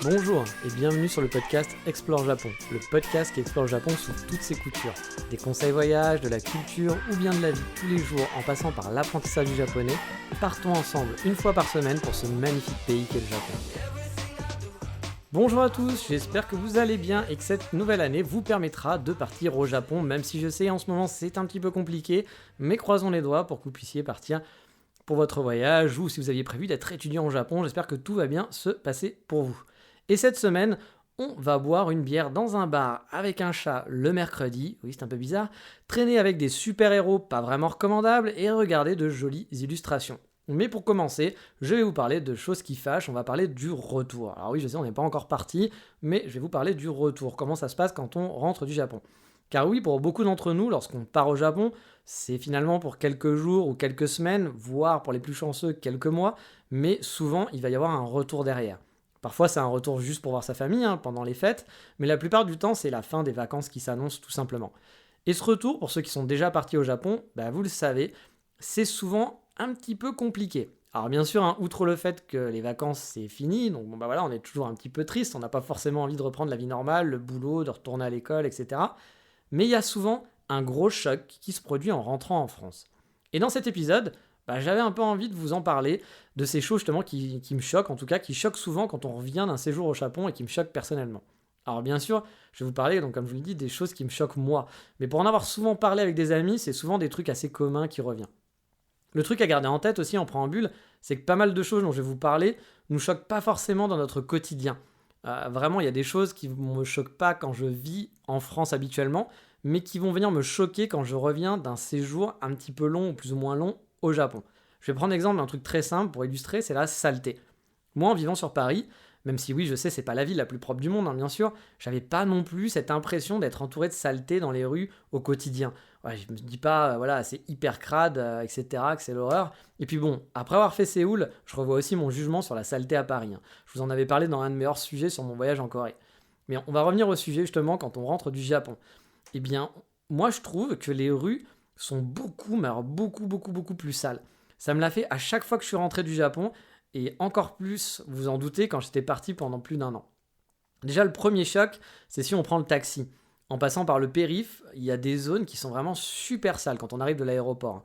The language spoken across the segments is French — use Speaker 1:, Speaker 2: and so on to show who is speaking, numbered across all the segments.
Speaker 1: Bonjour et bienvenue sur le podcast Explore Japon, le podcast qui explore le Japon sous toutes ses coutures. Des conseils voyage, de la culture ou bien de la vie tous les jours en passant par l'apprentissage du japonais, partons ensemble une fois par semaine pour ce magnifique pays qu'est le Japon. Bonjour à tous, j'espère que vous allez bien et que cette nouvelle année vous permettra de partir au Japon, même si je sais en ce moment c'est un petit peu compliqué, mais croisons les doigts pour que vous puissiez partir pour votre voyage ou si vous aviez prévu d'être étudiant au Japon, j'espère que tout va bien se passer pour vous. Et cette semaine, on va boire une bière dans un bar avec un chat le mercredi, oui c'est un peu bizarre, traîner avec des super-héros pas vraiment recommandables et regarder de jolies illustrations. Mais pour commencer, je vais vous parler de choses qui fâchent, on va parler du retour. Alors oui, je sais, on n'est pas encore parti, mais je vais vous parler du retour, comment ça se passe quand on rentre du Japon. Car oui, pour beaucoup d'entre nous, lorsqu'on part au Japon, c'est finalement pour quelques jours ou quelques semaines, voire pour les plus chanceux quelques mois, mais souvent il va y avoir un retour derrière. Parfois c'est un retour juste pour voir sa famille pendant les fêtes, mais la plupart du temps c'est la fin des vacances qui s'annonce tout simplement. Et ce retour, pour ceux qui sont déjà partis au Japon, vous le savez, c'est souvent un petit peu compliqué. Alors bien sûr, outre le fait que les vacances c'est fini, donc voilà, on est toujours un petit peu triste, on n'a pas forcément envie de reprendre la vie normale, le boulot, de retourner à l'école, etc. Mais il y a souvent un gros choc qui se produit en rentrant en France. Et dans cet épisode, j'avais un peu envie de vous en parler, de ces choses justement qui me choquent, en tout cas qui choquent souvent quand on revient d'un séjour au Japon et qui me choquent personnellement. Alors bien sûr, je vais vous parler, donc comme je vous l'ai dit, des choses qui me choquent moi. Mais pour en avoir souvent parlé avec des amis, c'est souvent des trucs assez communs qui reviennent. Le truc à garder en tête aussi en préambule, c'est que pas mal de choses dont je vais vous parler nous choquent pas forcément dans notre quotidien. Vraiment, il y a des choses qui ne me choquent pas quand je vis en France habituellement, mais qui vont venir me choquer quand je reviens d'un séjour un petit peu long ou plus ou moins long au Japon. Je vais prendre l'exemple d'un truc très simple pour illustrer, c'est la saleté. Moi, en vivant sur Paris, même si oui, je sais, c'est pas la ville la plus propre du monde, bien sûr, j'avais pas non plus cette impression d'être entouré de saleté dans les rues au quotidien. Ouais, je me dis pas, voilà, c'est hyper crade, etc., que c'est l'horreur. Et puis bon, après avoir fait Séoul, je revois aussi mon jugement sur la saleté à Paris. Je vous en avais parlé dans un de mes hors sujets sur mon voyage en Corée. Mais on va revenir au sujet justement quand on rentre du Japon. Eh bien, moi je trouve que les rues sont beaucoup, mais alors beaucoup plus sales. Ça me l'a fait à chaque fois que je suis rentré du Japon, et encore plus, vous en doutez, quand j'étais parti pendant plus d'1 an. Déjà, le premier choc, c'est si on prend le taxi. En passant par le périph', il y a des zones qui sont vraiment super sales quand on arrive de l'aéroport.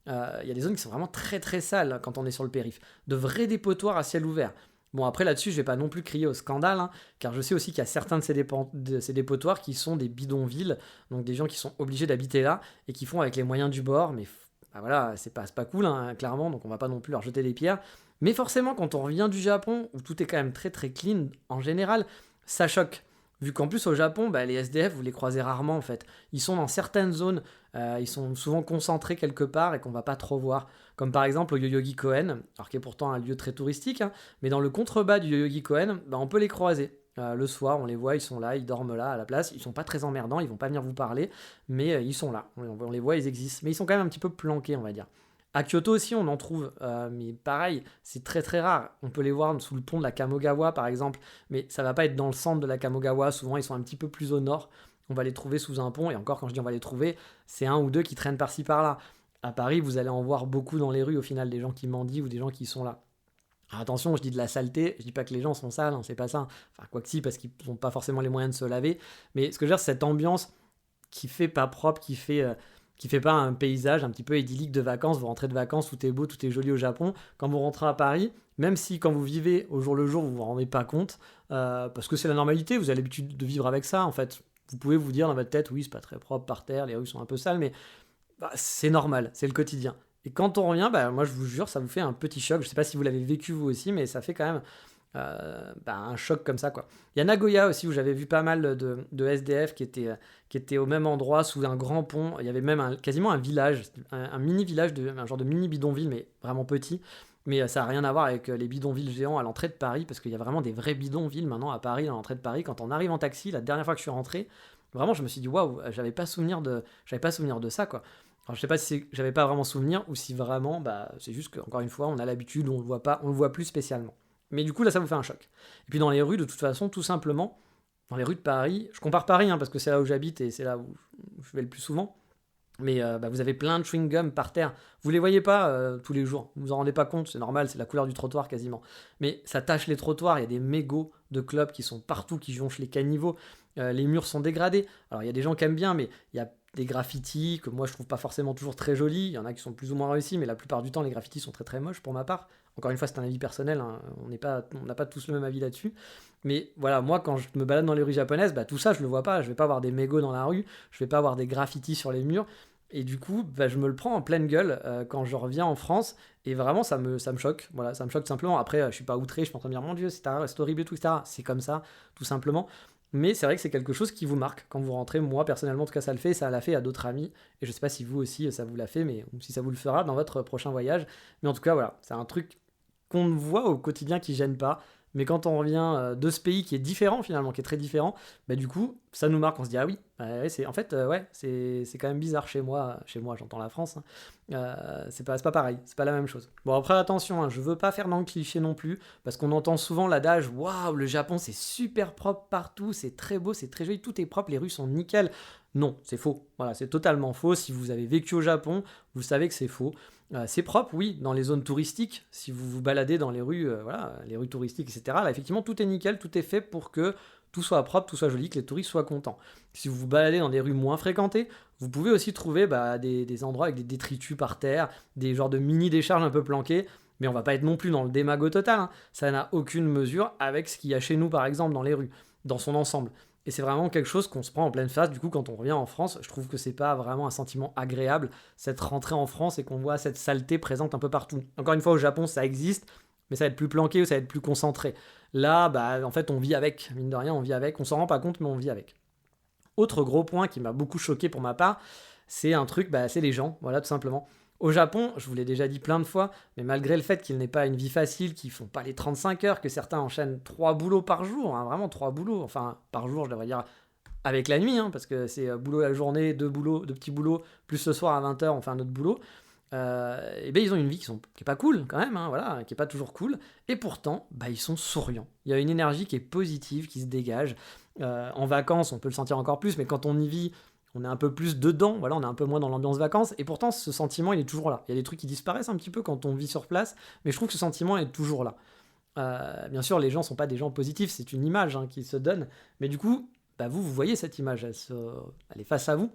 Speaker 1: Il y a des zones qui sont vraiment très sales quand on est sur le périph'. De vrais dépotoirs à ciel ouvert. Bon, après là-dessus, je vais pas non plus crier au scandale, car je sais aussi qu'il y a certains de ces dépotoirs qui sont des bidonvilles, donc des gens qui sont obligés d'habiter là et qui font avec les moyens du bord, mais voilà, c'est pas cool, clairement, donc on va pas non plus leur jeter des pierres. Mais forcément, quand on revient du Japon, où tout est quand même très clean en général, ça choque. Vu qu'en plus au Japon, les SDF, vous les croisez rarement en fait. Ils sont dans certaines zones, ils sont souvent concentrés quelque part et qu'on va pas trop voir. Comme par exemple au Yoyogi Koen, alors qui est pourtant un lieu très touristique, mais dans le contrebas du Yoyogi Koen, on peut les croiser. Le soir, on les voit, ils sont là, ils dorment là à la place. Ils sont pas très emmerdants, ils vont pas venir vous parler, mais ils sont là. On les voit, ils existent. Mais ils sont quand même un petit peu planqués, on va dire. À Kyoto aussi, on en trouve, mais pareil, c'est très rare. On peut les voir sous le pont de la Kamogawa, par exemple, mais ça va pas être dans le centre de la Kamogawa. Souvent, ils sont un petit peu plus au nord. On va les trouver sous un pont, et encore, quand je dis on va les trouver, c'est un ou deux qui traînent par-ci par-là. À Paris, vous allez en voir beaucoup dans les rues, au final, des gens qui mendient ou des gens qui sont là. Alors attention, je dis de la saleté, je dis pas que les gens sont sales, c'est pas ça. Enfin, quoi que si, parce qu'ils n'ont pas forcément les moyens de se laver. Mais ce que je veux dire, c'est cette ambiance qui fait pas propre, qui fait pas un paysage un petit peu idyllique de vacances. Vous rentrez de vacances, tout est beau, tout est joli au Japon. Quand vous rentrez à Paris, même si quand vous vivez au jour le jour, vous vous rendez pas compte, parce que c'est la normalité, vous avez l'habitude de vivre avec ça, en fait. Vous pouvez vous dire dans votre tête, oui, c'est pas très propre par terre, les rues sont un peu sales, mais c'est normal, c'est le quotidien. Et quand on revient, moi je vous jure, ça vous fait un petit choc. Je sais pas si vous l'avez vécu vous aussi, mais ça fait quand même un choc comme ça, quoi. Il y a Nagoya aussi où j'avais vu pas mal de SDF qui étaient au même endroit sous un grand pont. Il y avait même quasiment un village, un mini village, un genre de mini bidonville, mais vraiment petit. Mais ça n'a rien à voir avec les bidonvilles géants à l'entrée de Paris, parce qu'il y a vraiment des vrais bidonvilles maintenant à Paris, à l'entrée de Paris. Quand on arrive en taxi, la dernière fois que je suis rentré, vraiment je me suis dit waouh, j'avais pas souvenir de ça, quoi. Alors je sais pas si j'avais pas vraiment souvenir ou si vraiment c'est juste qu'encore une fois on a l'habitude, on le voit plus spécialement. Mais du coup là ça vous fait un choc. Et puis dans les rues de toute façon, tout simplement, dans les rues de Paris, je compare Paris parce que c'est là où j'habite et c'est là où je vais le plus souvent. Mais vous avez plein de chewing-gum par terre. Vous les voyez pas tous les jours. Vous vous en rendez pas compte, c'est normal, c'est la couleur du trottoir quasiment. Mais ça tache les trottoirs, il y a des mégots de clopes qui sont partout, qui jonchent les caniveaux. Les murs sont dégradés. Alors il y a des gens qui aiment bien, mais il y a des graffitis que moi je trouve pas forcément toujours très jolis. Il y en a qui sont plus ou moins réussis, mais la plupart du temps les graffitis sont très très moches pour ma part. Encore une fois, c'est un avis personnel, hein. On n'a pas tous le même avis là-dessus. Mais voilà, moi quand je me balade dans les rues japonaises, tout ça je le vois pas. Je vais pas avoir des mégots dans la rue, je vais pas avoir des graffitis sur les murs. Et du coup, je me le prends en pleine gueule quand je reviens en France. Et vraiment, ça me choque. Voilà, ça me choque tout simplement. Après, je suis pas outré, je suis pas en train de dire mon Dieu, c'est horrible et tout, etc. C'est comme ça, tout simplement. Mais c'est vrai que c'est quelque chose qui vous marque quand vous rentrez. Moi, personnellement, en tout cas, ça le fait. Ça l'a fait à d'autres amis. Et je sais pas si vous aussi, ça vous l'a fait, mais ou si ça vous le fera dans votre prochain voyage. Mais en tout cas, voilà, c'est un truc qu'on voit au quotidien qui gêne pas. Mais quand on revient de ce pays qui est différent finalement, qui est très différent, du coup, ça nous marque, on se dit ah oui, c'est en fait ouais, c'est quand même bizarre chez moi j'entends la France, hein. C'est pas pareil, c'est pas la même chose. Bon après attention, hein, je veux pas faire dans le cliché non plus, parce qu'on entend souvent l'adage waouh, le Japon c'est super propre partout, c'est très beau, c'est très joli, tout est propre, les rues sont nickel. Non, c'est faux. Voilà, c'est totalement faux. Si vous avez vécu au Japon, vous savez que c'est faux. C'est propre, oui, dans les zones touristiques. Si vous vous baladez dans les rues, les rues touristiques, etc. Là, effectivement, tout est nickel, tout est fait pour que tout soit propre, tout soit joli, que les touristes soient contents. Si vous vous baladez dans des rues moins fréquentées, vous pouvez aussi trouver des endroits avec des détritus par terre, des genres de mini décharges un peu planquées. Mais on va pas être non plus dans le démago total, hein. Ça n'a aucune mesure avec ce qu'il y a chez nous, par exemple, dans les rues, dans son ensemble. Et c'est vraiment quelque chose qu'on se prend en pleine face. Du coup, quand on revient en France, je trouve que c'est pas vraiment un sentiment agréable, cette rentrée en France et qu'on voit cette saleté présente un peu partout. Encore une fois, au Japon, ça existe, mais ça va être plus planqué ou ça va être plus concentré. Là, en fait, on vit avec. Mine de rien, on vit avec. On s'en rend pas compte, mais on vit avec. Autre gros point qui m'a beaucoup choqué pour ma part, c'est un truc, c'est les gens, voilà, tout simplement. Au Japon, je vous l'ai déjà dit plein de fois, mais malgré le fait qu'ils n'aient pas une vie facile, qu'ils font pas les 35 heures, que certains enchaînent 3 boulots par jour, hein, vraiment 3 boulots, enfin par jour je devrais dire avec la nuit, hein, parce que c'est boulot la journée, 2 petits boulots, plus ce soir à 20h on fait un autre boulot, et ils ont une vie qui est pas cool quand même, hein, voilà, qui est pas toujours cool, et pourtant ils sont souriants. Il y a une énergie qui est positive, qui se dégage. En vacances on peut le sentir encore plus, mais quand on y vit, on est un peu plus dedans, voilà, on est un peu moins dans l'ambiance vacances, et pourtant ce sentiment il est toujours là. Il y a des trucs qui disparaissent un petit peu quand on vit sur place, mais je trouve que ce sentiment est toujours là. Bien sûr, les gens sont pas des gens positifs, c'est une image qu'ils se donnent, mais du coup, vous voyez cette image, elle est face à vous,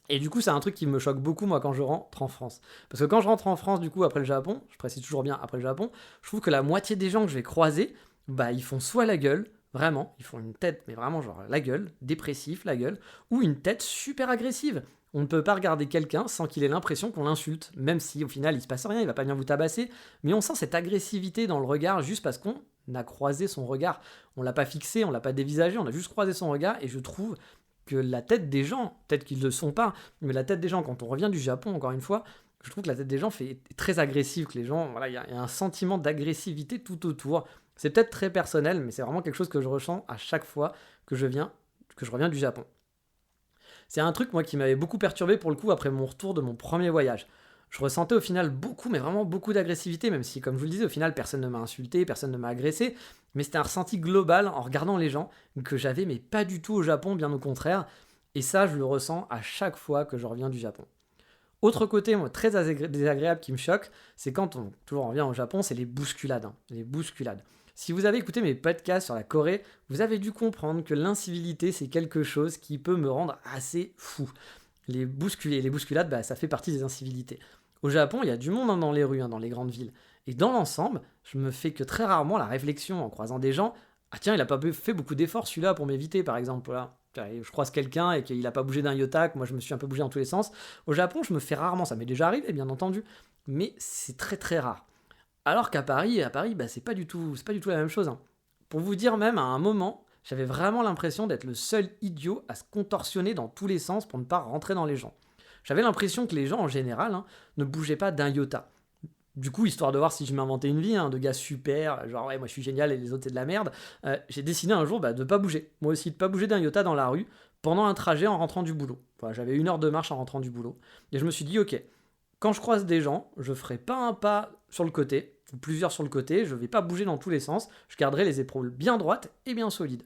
Speaker 1: et du coup c'est un truc qui me choque beaucoup moi quand je rentre en France. Parce que quand je rentre en France, du coup, après le Japon, je précise toujours bien après le Japon, je trouve que la moitié des gens que je vais croiser, ils font soit la gueule, vraiment, ils font une tête, mais vraiment genre la gueule, dépressif, la gueule, ou une tête super agressive. On ne peut pas regarder quelqu'un sans qu'il ait l'impression qu'on l'insulte, même si au final il se passe rien, il va pas venir vous tabasser, mais on sent cette agressivité dans le regard juste parce qu'on a croisé son regard. On l'a pas fixé, on l'a pas dévisagé, on a juste croisé son regard, et je trouve que la tête des gens, peut-être qu'ils ne le sont pas, mais la tête des gens, quand on revient du Japon, encore une fois, je trouve que la tête des gens est très agressive, que les gens, voilà, il y a un sentiment d'agressivité tout autour. C'est peut-être très personnel, mais c'est vraiment quelque chose que je ressens à chaque fois que je reviens du Japon. C'est un truc, moi, qui m'avait beaucoup perturbé pour le coup après mon retour de mon premier voyage. Je ressentais au final beaucoup, mais vraiment beaucoup d'agressivité, même si, comme je vous le disais, au final, personne ne m'a insulté, personne ne m'a agressé, mais c'était un ressenti global en regardant les gens que j'avais, mais pas du tout au Japon, bien au contraire, et ça, je le ressens à chaque fois que je reviens du Japon. Autre côté, moi, très désagréable qui me choque, c'est quand toujours on revient au Japon, c'est les bousculades, hein, les bousculades. Si vous avez écouté mes podcasts sur la Corée, vous avez dû comprendre que l'incivilité, c'est quelque chose qui peut me rendre assez fou. Les bousculades, ça fait partie des incivilités. Au Japon, il y a du monde dans les rues, dans les grandes villes. Et dans l'ensemble, je me fais que très rarement la réflexion en croisant des gens. Ah tiens, il a pas fait beaucoup d'efforts celui-là pour m'éviter, par exemple. Voilà. Je croise quelqu'un et qu'il n'a pas bougé d'un iota, que moi je me suis un peu bougé dans tous les sens. Au Japon, je me fais rarement, ça m'est déjà arrivé, bien entendu, mais c'est très très rare. Alors qu'à Paris, c'est pas du tout la même chose, hein. Pour vous dire même, à un moment, j'avais vraiment l'impression d'être le seul idiot à se contorsionner dans tous les sens pour ne pas rentrer dans les gens. J'avais l'impression que les gens, en général, ne bougeaient pas d'un iota. Du coup, histoire de voir si je m'inventais une vie, de gars super, genre ouais, moi je suis génial et les autres c'est de la merde, j'ai décidé un jour de pas bouger. Moi aussi, de pas bouger d'un iota dans la rue pendant un trajet en rentrant du boulot. Enfin, j'avais 1 heure de marche en rentrant du boulot. Et je me suis dit, ok, quand je croise des gens, je ferai pas un pas sur le côté, ou plusieurs sur le côté, je vais pas bouger dans tous les sens, je garderai les épaules bien droites et bien solides.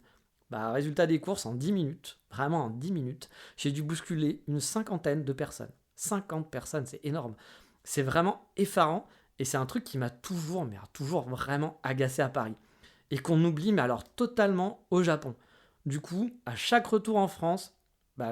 Speaker 1: Résultat des courses, en 10 minutes, vraiment en 10 minutes, j'ai dû bousculer une 50aine de personnes. 50 personnes, c'est énorme. C'est vraiment effarant et c'est un truc qui m'a toujours, mais toujours vraiment agacé à Paris. Et qu'on oublie, mais alors totalement au Japon. Du coup, à chaque retour en France,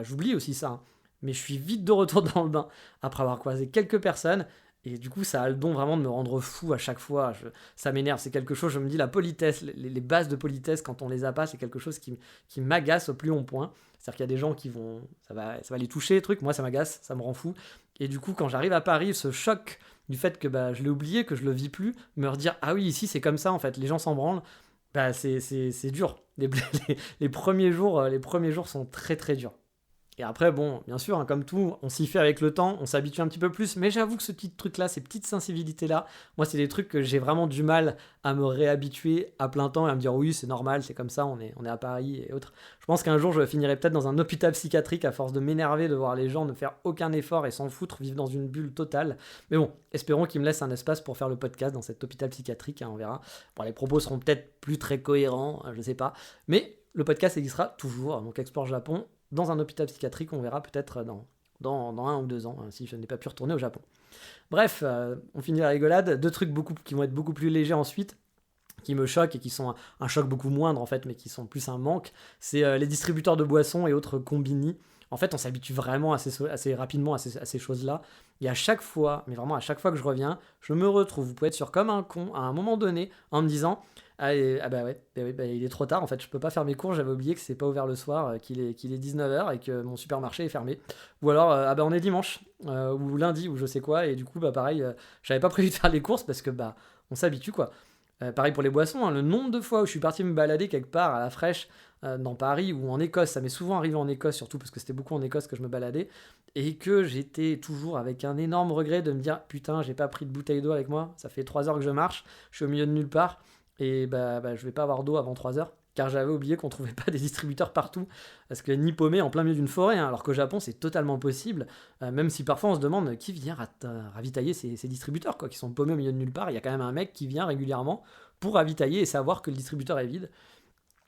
Speaker 1: j'oublie aussi ça, hein, mais je suis vite de retour dans le bain après avoir croisé quelques personnes. Et du coup, ça a le don vraiment de me rendre fou à chaque fois. Ça m'énerve, c'est quelque chose, je me dis, la politesse, les bases de politesse, quand on les a pas, c'est quelque chose qui m'agace au plus long point. C'est-à-dire qu'il y a des gens qui vont, ça va les toucher, les trucs, moi ça m'agace, ça me rend fou. Et du coup, quand j'arrive à Paris, ce choc du fait que je l'ai oublié, que je le vis plus, me redire, ah oui, ici c'est comme ça en fait, les gens s'en branlent, c'est dur. Les premiers jours sont très très durs. Et après, bon, bien sûr, hein, comme tout, on s'y fait avec le temps, on s'habitue un petit peu plus, mais j'avoue que ce petit truc-là, ces petites sensibilités-là, moi, c'est des trucs que j'ai vraiment du mal à me réhabituer à plein temps et à me dire oui, c'est normal, c'est comme ça, on est à Paris et autres. Je pense qu'un jour, je finirai peut-être dans un hôpital psychiatrique à force de m'énerver, de voir les gens ne faire aucun effort et s'en foutre, vivre dans une bulle totale. Mais bon, espérons qu'ils me laissent un espace pour faire le podcast dans cet hôpital psychiatrique, hein, on verra. Bon, les propos seront peut-être plus très cohérents, je sais pas, mais le podcast existera toujours, donc Explore Japon, dans un hôpital psychiatrique, on verra peut-être dans 1 ou 2 ans, si je n'ai pas pu retourner au Japon. Bref, on finit la rigolade. 2 trucs qui vont être beaucoup plus légers ensuite, qui me choquent et qui sont un choc beaucoup moindre en fait, mais qui sont plus un manque, c'est les distributeurs de boissons et autres combini. En fait, on s'habitue vraiment assez rapidement à ces choses-là. Et à chaque fois, mais vraiment à chaque fois que je reviens, je me retrouve, vous pouvez être sûr, comme un con, à un moment donné, en me disant il est trop tard, en fait, je peux pas faire mes courses, j'avais oublié que c'est pas ouvert le soir, qu'il est 19h et que mon supermarché est fermé. Ou alors, on est dimanche, ou lundi, ou je sais quoi, et du coup, pareil, j'avais pas prévu de faire les courses parce que, on s'habitue, quoi. Pareil pour les boissons, hein, le nombre de fois où je suis parti me balader quelque part à la fraîche dans Paris ou en Écosse, ça m'est souvent arrivé en Écosse surtout parce que c'était beaucoup en Écosse que je me baladais et que j'étais toujours avec un énorme regret de me dire putain j'ai pas pris de bouteille d'eau avec moi, ça fait 3 heures que je marche, je suis au milieu de nulle part et je vais pas avoir d'eau avant 3 heures car j'avais oublié qu'on trouvait pas des distributeurs partout parce que ni paumé en plein milieu d'une forêt, hein, alors qu'au Japon c'est totalement possible, même si parfois on se demande qui vient ravitailler ces distributeurs quoi, qui sont paumés au milieu de nulle part, il y a quand même un mec qui vient régulièrement pour ravitailler et savoir que le distributeur est vide.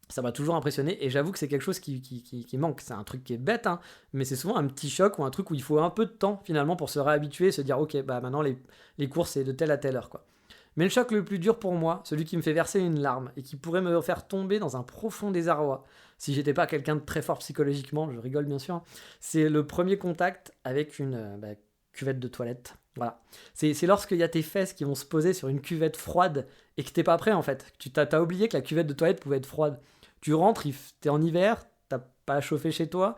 Speaker 1: Ça m'a toujours impressionné et j'avoue que c'est quelque chose qui manque. C'est un truc qui est bête, hein, mais c'est souvent un petit choc ou un truc où il faut un peu de temps finalement pour se réhabituer et se dire ok, maintenant les courses c'est de telle à telle heure, quoi. Mais le choc le plus dur pour moi, celui qui me fait verser une larme et qui pourrait me faire tomber dans un profond désarroi, si j'étais pas quelqu'un de très fort psychologiquement, je rigole bien sûr, c'est le premier contact avec une cuvette de toilette. Voilà. C'est lorsqu'il y a tes fesses qui vont se poser sur une cuvette froide et que t'es pas prêt en fait. Tu t'as oublié que la cuvette de toilette pouvait être froide. Tu rentres, t'es en hiver, t'as pas à chauffer chez toi,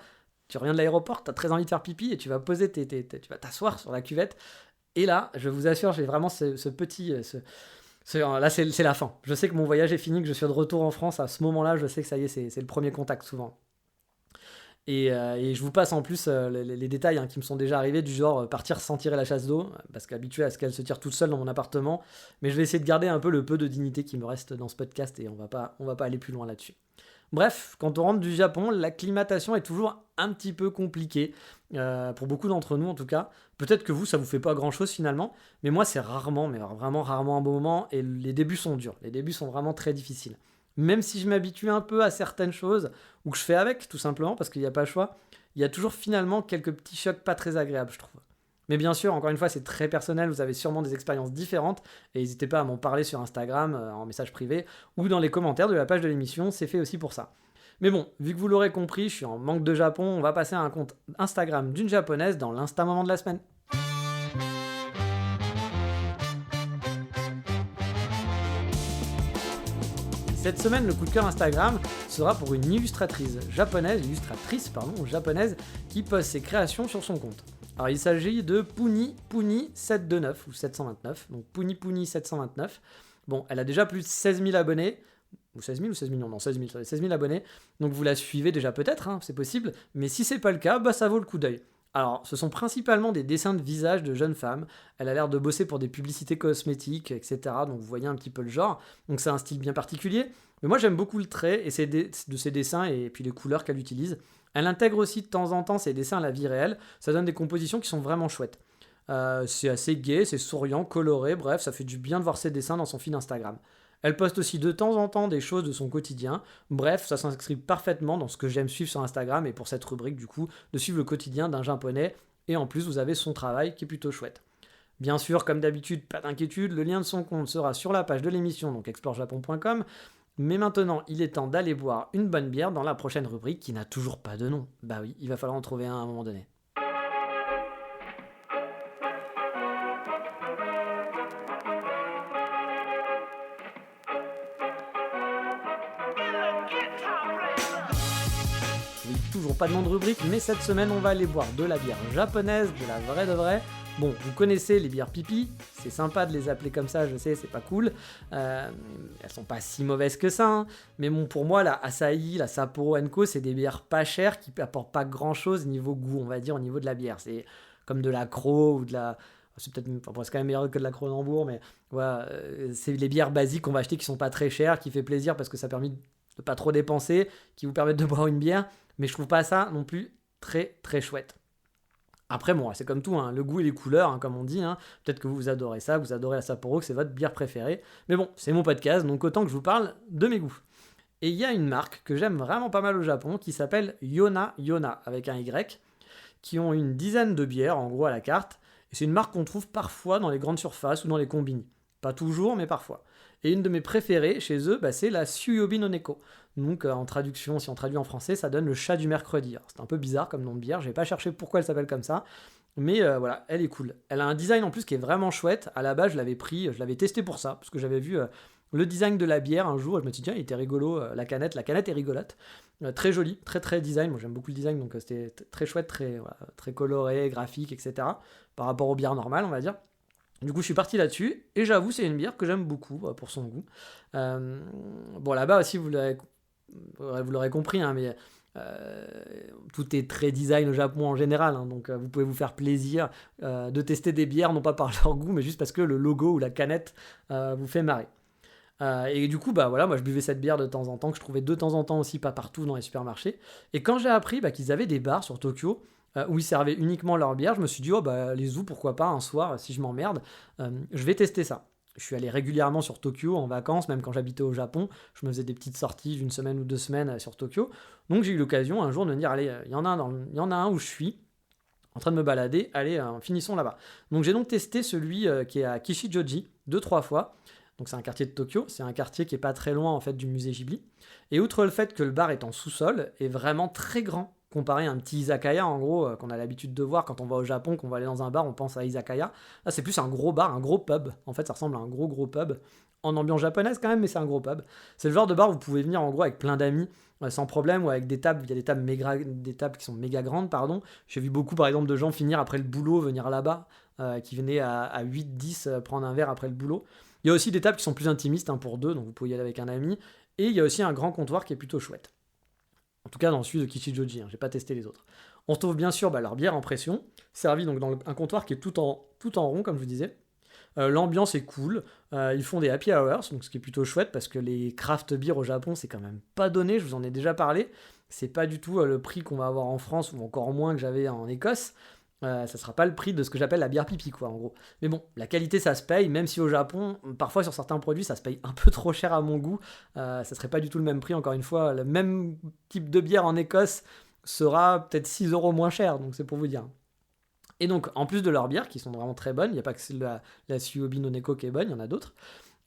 Speaker 1: tu reviens de l'aéroport, t'as très envie de faire pipi et tu vas poser tu vas t'asseoir sur la cuvette. Et là, je vous assure, j'ai vraiment ce petit... là, c'est la fin. Je sais que mon voyage est fini, que je suis de retour en France. À ce moment-là, je sais que ça y est, c'est le premier contact souvent. Et je vous passe en plus les détails qui me sont déjà arrivés, du genre partir sans tirer la chasse d'eau, parce qu'habitué à ce qu'elle se tire toute seule dans mon appartement. Mais je vais essayer de garder un peu le peu de dignité qui me reste dans ce podcast et on va pas aller plus loin là-dessus. Bref, quand on rentre du Japon, l'acclimatation est toujours un petit peu compliquée, pour beaucoup d'entre nous en tout cas. Peut-être que vous, ça vous fait pas grand-chose finalement, mais moi c'est rarement, mais vraiment rarement un bon moment, et les débuts sont durs, les débuts sont vraiment très difficiles. Même si je m'habitue un peu à certaines choses, ou que je fais avec tout simplement, parce qu'il n'y a pas le choix, il y a toujours finalement quelques petits chocs pas très agréables, je trouve. Mais bien sûr, encore une fois, c'est très personnel, vous avez sûrement des expériences différentes, et n'hésitez pas à m'en parler sur Instagram, en message privé, ou dans les commentaires de la page de l'émission, c'est fait aussi pour ça. Mais bon, vu que vous l'aurez compris, je suis en manque de Japon, on va passer à un compte Instagram d'une japonaise dans l'Insta-moment de la semaine. Cette semaine, le coup de cœur Instagram sera pour une illustratrice japonaise, qui poste ses créations sur son compte. Alors il s'agit de Puni729 ou 729, donc Puni729. Bon, elle a déjà plus de 16 000 abonnés, ou 16 000 ou 16 millions, non 16 000 abonnés, donc vous la suivez déjà peut-être, c'est possible, mais si c'est pas le cas, ça vaut le coup d'œil. Alors, ce sont principalement des dessins de visage de jeunes femmes. Elle a l'air de bosser pour des publicités cosmétiques, etc. Donc vous voyez un petit peu le genre. Donc c'est un style bien particulier. Mais moi j'aime beaucoup le trait de ses dessins et puis les couleurs qu'elle utilise. Elle intègre aussi de temps en temps ses dessins à la vie réelle. Ça donne des compositions qui sont vraiment chouettes. C'est assez gai, c'est souriant, coloré. Bref, ça fait du bien de voir ses dessins dans son fil Instagram. Elle poste aussi de temps en temps des choses de son quotidien. Bref, ça s'inscrit parfaitement dans ce que j'aime suivre sur Instagram et pour cette rubrique du coup, de suivre le quotidien d'un japonais et en plus vous avez son travail qui est plutôt chouette. Bien sûr, comme d'habitude, pas d'inquiétude, le lien de son compte sera sur la page de l'émission, donc explorejapon.com. Mais maintenant, il est temps d'aller boire une bonne bière dans la prochaine rubrique qui n'a toujours pas de nom. Bah oui, il va falloir en trouver un à un moment donné. Oui, toujours pas de nom de rubrique, mais cette semaine, on va aller boire de la bière japonaise, de la vraie de vraie. Bon, vous connaissez les bières pipi, c'est sympa de les appeler comme ça, je sais, c'est pas cool. Elles sont pas si mauvaises que ça, hein. Mais bon, pour moi, la Asahi, la Sapporo Co, c'est des bières pas chères qui apportent pas grand-chose niveau goût, on va dire, au niveau de la bière. C'est comme de la Cros ou de la... C'est peut-être, enfin, c'est quand même meilleur que de la Kronenbourg, mais voilà, c'est les bières basiques qu'on va acheter qui sont pas très chères, qui fait plaisir parce que ça permet de pas trop dépenser, qui vous permettent de boire une bière, mais je trouve pas ça non plus très très chouette. Après, bon, c'est comme tout, hein, le goût et les couleurs, hein, comme on dit. Hein. Peut-être que vous adorez ça, vous adorez la Sapporo, que c'est votre bière préférée. Mais bon, c'est mon podcast, donc autant que je vous parle de mes goûts. Et il y a une marque que j'aime vraiment pas mal au Japon qui s'appelle Yona Yona, avec un Y, qui ont une dizaine de bières, en gros, à la carte. Et c'est une marque qu'on trouve parfois dans les grandes surfaces ou dans les combini. Pas toujours, mais parfois. Et une de mes préférées chez eux, c'est la Tsuyobi no Neko. Donc en traduction, si on traduit en français, ça donne le chat du mercredi. Alors, c'est un peu bizarre comme nom de bière, je vais pas chercher pourquoi elle s'appelle comme ça. Mais voilà, elle est cool. Elle a un design en plus qui est vraiment chouette. À la base, je l'avais testé pour ça, parce que j'avais vu le design de la bière un jour, et je me suis dit, tiens, il était rigolo, la canette est rigolote. Très jolie, très très design, moi j'aime beaucoup le design, donc c'était très chouette, très coloré, graphique, etc. Par rapport aux bières normales, on va dire. Du coup, je suis parti là-dessus, et j'avoue, c'est une bière que j'aime beaucoup pour son goût. Bon, là-bas aussi, vous l'aurez compris, hein, mais tout est très design au Japon en général, hein, donc vous pouvez vous faire plaisir de tester des bières, non pas par leur goût, mais juste parce que le logo ou la canette vous fait marrer. Et du coup, voilà, moi je buvais cette bière de temps en temps, que je trouvais de temps en temps aussi pas partout dans les supermarchés. Et quand j'ai appris qu'ils avaient des bars sur Tokyo, où ils servaient uniquement leur bière, je me suis dit, les zoos, pourquoi pas, un soir, si je m'emmerde, je vais tester ça. Je suis allé régulièrement sur Tokyo en vacances, même quand j'habitais au Japon, je me faisais des petites sorties d'une semaine ou 2 semaines sur Tokyo. Donc j'ai eu l'occasion un jour de me dire, allez, il y en a un où je suis, en train de me balader, allez, finissons là-bas. Donc j'ai donc testé celui qui est à Kishijoji 2-3 fois. Donc c'est un quartier de Tokyo, c'est un quartier qui est pas très loin en fait du musée Ghibli. Et outre le fait que le bar est en sous-sol, est vraiment très grand, comparé à un petit izakaya en gros, qu'on a l'habitude de voir quand on va au Japon, qu'on va aller dans un bar, on pense à izakaya. Là c'est plus un gros bar, un gros pub. En fait ça ressemble à un gros pub, en ambiance japonaise quand même, mais c'est un gros pub. C'est le genre de bar où vous pouvez venir en gros avec plein d'amis, sans problème, ou avec des tables, il y a des tables qui sont méga grandes, pardon. J'ai vu beaucoup par exemple de gens finir après le boulot, venir là-bas, qui venaient à 8-10 prendre un verre après le boulot. Il y a aussi des tables qui sont plus intimistes, pour deux, donc vous pouvez y aller avec un ami. Et il y a aussi un grand comptoir qui est plutôt chouette. En tout cas, dans celui de Kishijoji, j'ai pas testé les autres. On retrouve bien sûr leur bière en pression, servie donc dans un comptoir qui est tout en rond, comme je vous disais. L'ambiance est cool. Ils font des happy hours, donc ce qui est plutôt chouette parce que les craft beer au Japon, c'est quand même pas donné. Je vous en ai déjà parlé. C'est pas du tout le prix qu'on va avoir en France ou encore moins que j'avais en Écosse. Ça sera pas le prix de ce que j'appelle la bière pipi, quoi, en gros. Mais bon, la qualité, ça se paye, même si au Japon, parfois sur certains produits, ça se paye un peu trop cher à mon goût. Ça serait pas du tout le même prix, encore une fois. Le même type de bière en Écosse sera peut-être 6 € moins cher, donc c'est pour vous dire. Et donc, en plus de leurs bières, qui sont vraiment très bonnes, il n'y a pas que la Tsuyobi no Neko qui est bonne, il y en a d'autres,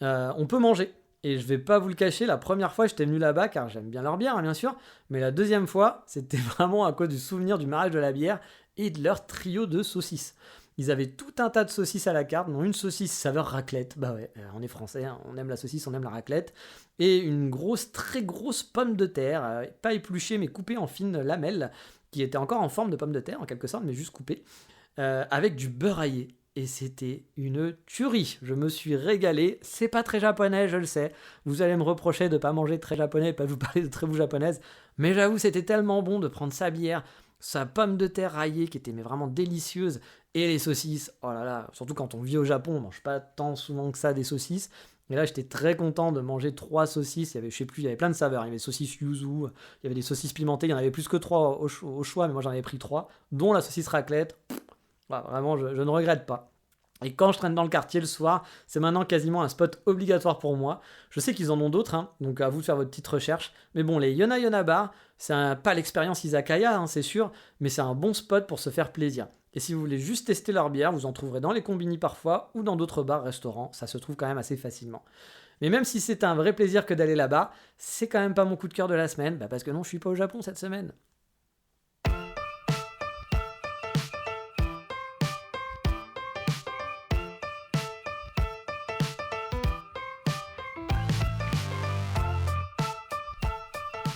Speaker 1: on peut manger. Et je vais pas vous le cacher, la première fois j'étais venu là-bas, car j'aime bien leur bière, hein, bien sûr, mais la deuxième fois, c'était vraiment à cause du souvenir du mariage de la bière et de leur trio de saucisses. Ils avaient tout un tas de saucisses à la carte, dont une saucisse saveur raclette, bah ouais, on est français, hein, on aime la saucisse, on aime la raclette, et une très grosse pomme de terre, pas épluchée mais coupée en fines lamelles, qui était encore en forme de pomme de terre en quelque sorte, mais juste coupée, avec du beurre aillé. Et c'était une tuerie. Je me suis régalé. C'est pas très japonais, je le sais. Vous allez me reprocher de pas manger très japonais, pas vous parler de très japonaise. Mais j'avoue, c'était tellement bon de prendre sa bière, sa pomme de terre raillée qui était mais vraiment délicieuse, et les saucisses. Oh là là, surtout quand on vit au Japon, on mange pas tant souvent que ça des saucisses. Et là, j'étais très content de manger 3 saucisses. Il y avait, il y avait plein de saveurs. Il y avait des saucisses yuzu, il y avait des saucisses pimentées. Il y en avait plus que 3 au choix, mais moi j'en avais pris 3, dont la saucisse raclette. Voilà, vraiment, je ne regrette pas. Et quand je traîne dans le quartier le soir, c'est maintenant quasiment un spot obligatoire pour moi. Je sais qu'ils en ont d'autres, hein, donc à vous de faire votre petite recherche. Mais bon, les Yona Bar, c'est pas l'expérience izakaya, hein, c'est sûr, mais c'est un bon spot pour se faire plaisir. Et si vous voulez juste tester leur bière, vous en trouverez dans les combini parfois ou dans d'autres bars, restaurants, ça se trouve quand même assez facilement. Mais même si c'est un vrai plaisir que d'aller là-bas, c'est quand même pas mon coup de cœur de la semaine, parce que non, je suis pas au Japon cette semaine.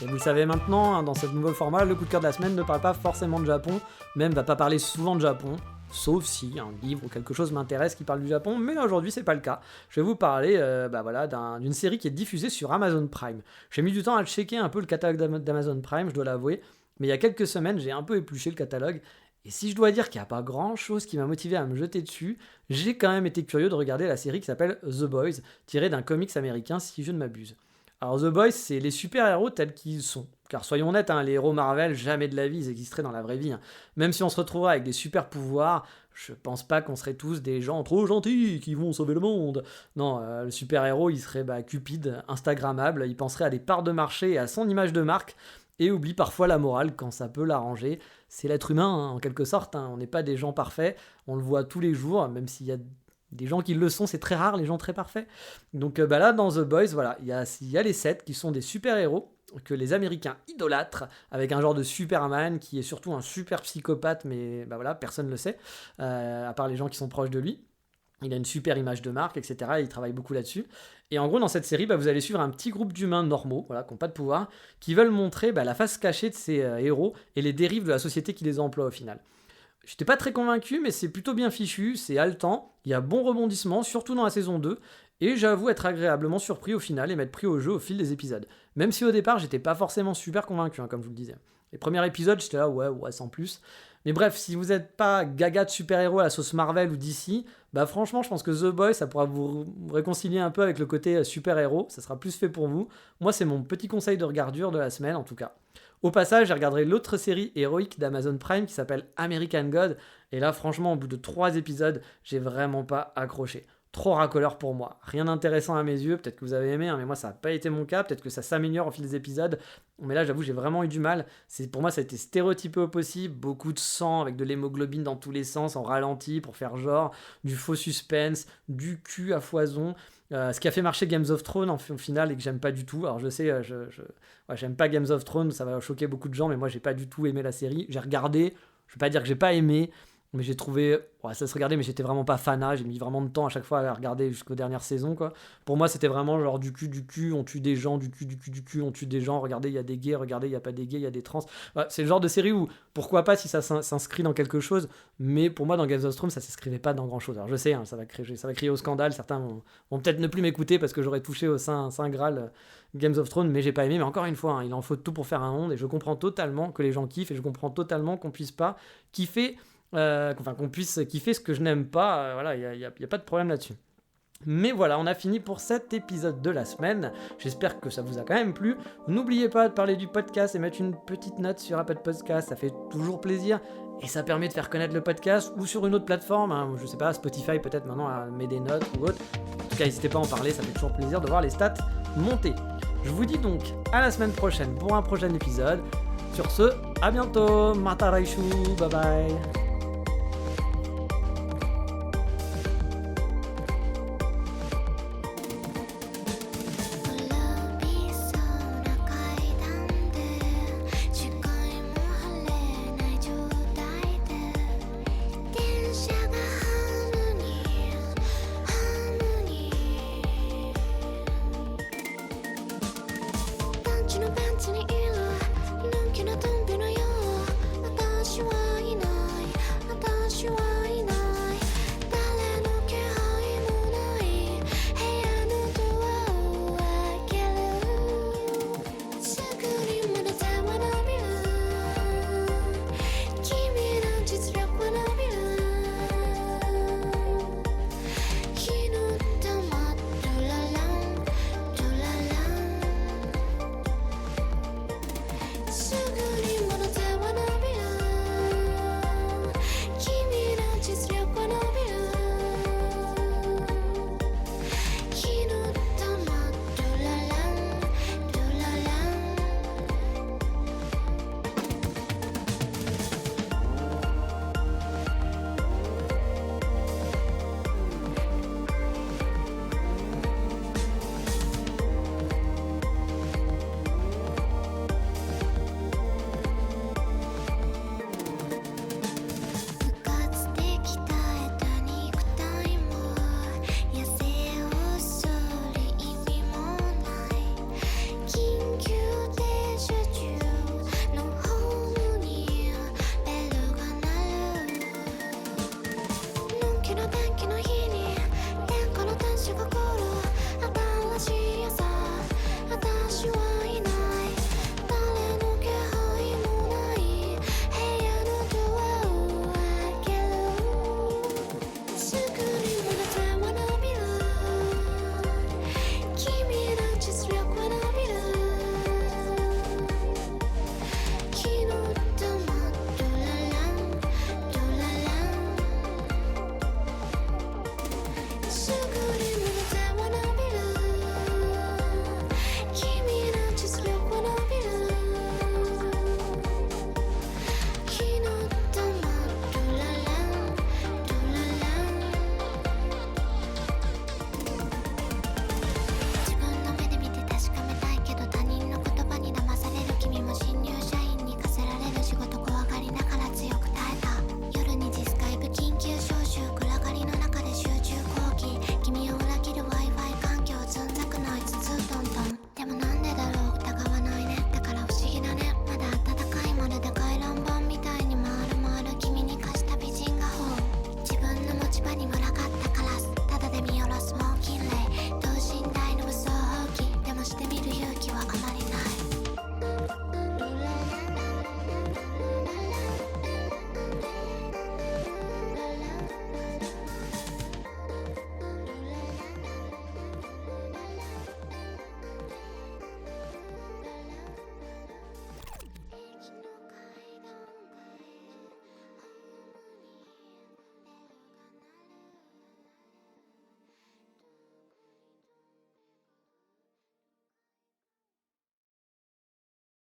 Speaker 1: Et vous le savez maintenant, dans ce nouveau format, le coup de cœur de la semaine ne parle pas forcément de Japon, même va pas parler souvent de Japon, sauf si un livre ou quelque chose m'intéresse qui parle du Japon, mais là aujourd'hui c'est pas le cas. Je vais vous parler d'une série qui est diffusée sur Amazon Prime. J'ai mis du temps à checker un peu le catalogue d'Amazon Prime, je dois l'avouer, mais il y a quelques semaines j'ai un peu épluché le catalogue, et si je dois dire qu'il n'y a pas grand chose qui m'a motivé à me jeter dessus, j'ai quand même été curieux de regarder la série qui s'appelle The Boys, tirée d'un comics américain si je ne m'abuse. Alors The Boys, c'est les super-héros tels qu'ils sont. Car soyons honnêtes, les héros Marvel, jamais de la vie, ils existeraient dans la vraie vie. Même si on se retrouverait avec des super-pouvoirs, je pense pas qu'on serait tous des gens trop gentils qui vont sauver le monde. Non, le super-héros, il serait cupide, instagrammable, il penserait à des parts de marché et à son image de marque, et oublie parfois la morale quand ça peut l'arranger. C'est l'être humain, en quelque sorte, on n'est pas des gens parfaits, on le voit tous les jours, même s'il y a des gens qui le sont, c'est très rare, les gens très parfaits. Donc là, dans The Boys, voilà, il y a les 7 qui sont des super-héros que les Américains idolâtrent, avec un genre de Superman qui est surtout un super psychopathe, mais personne ne le sait, à part les gens qui sont proches de lui. Il a une super image de marque, etc. Il travaille beaucoup là-dessus. Et en gros, dans cette série, vous allez suivre un petit groupe d'humains normaux, qui n'ont pas de pouvoir, qui veulent montrer la face cachée de ces héros et les dérives de la société qui les emploie au final. J'étais pas très convaincu, mais c'est plutôt bien fichu, c'est haletant, il y a bon rebondissement, surtout dans la saison 2, et j'avoue être agréablement surpris au final et m'être pris au jeu au fil des épisodes. Même si au départ, j'étais pas forcément super convaincu, comme je vous le disais. Les premiers épisodes, j'étais là, ouais, sans plus. Mais bref, si vous n'êtes pas gaga de super-héros à la sauce Marvel ou DC, franchement, je pense que The Boys, ça pourra vous réconcilier un peu avec le côté super-héros, ça sera plus fait pour vous. Moi, c'est mon petit conseil de regardure de la semaine, en tout cas. Au passage, j'ai regardé l'autre série héroïque d'Amazon Prime qui s'appelle American God, et là, franchement, au bout de 3 épisodes, j'ai vraiment pas accroché. Trop racoleur pour moi. Rien d'intéressant à mes yeux, peut-être que vous avez aimé, mais moi ça n'a pas été mon cas, peut-être que ça s'améliore au fil des épisodes, mais là j'avoue j'ai vraiment eu du mal. Pour moi ça a été stéréotypé au possible, beaucoup de sang avec de l'hémoglobine dans tous les sens, en ralenti pour faire genre, du faux suspense, du cul à foison, ce qui a fait marcher Games of Thrones au final et que j'aime pas du tout. Alors je sais, j'aime pas Games of Thrones, ça va choquer beaucoup de gens, mais moi j'ai pas du tout aimé la série. J'ai regardé, je vais pas dire que j'ai pas aimé, mais j'ai trouvé, ça se regardait, mais j'étais vraiment pas fanat, j'ai mis vraiment de temps à chaque fois à regarder jusqu'aux dernières saisons, quoi. Pour moi, c'était vraiment genre du cul, on tue des gens, du cul, on tue des gens, regardez, il y a des gays, regardez, il y a pas des gays, il y a des trans. C'est le genre de série où, pourquoi pas si ça s'inscrit dans quelque chose, mais pour moi, dans Game of Thrones, ça s'inscrivait pas dans grand chose. Alors je sais, ça va crier au scandale, certains vont peut-être ne plus m'écouter parce que j'aurais touché au Saint Graal Games of Thrones, mais j'ai pas aimé, mais encore une fois, il en faut tout pour faire un monde, et je comprends totalement que les gens kiffent, et je comprends totalement qu'on puisse pas kiffer qu'on puisse kiffer ce que je n'aime pas, il n'y a pas de problème là-dessus. Mais voilà, on a fini pour cet épisode de la semaine. J'espère que ça vous a quand même plu. N'oubliez pas de parler du podcast et mettre une petite note sur Apple Podcast, ça fait toujours plaisir. Et ça permet de faire connaître le podcast ou sur une autre plateforme, je sais pas, Spotify peut-être maintenant met des notes ou autre. En tout cas, n'hésitez pas à en parler, ça fait toujours plaisir de voir les stats monter. Je vous dis donc à la semaine prochaine pour un prochain épisode. Sur ce, à bientôt, mata raishu, bye bye.「パンチのパンツに色抜きのトン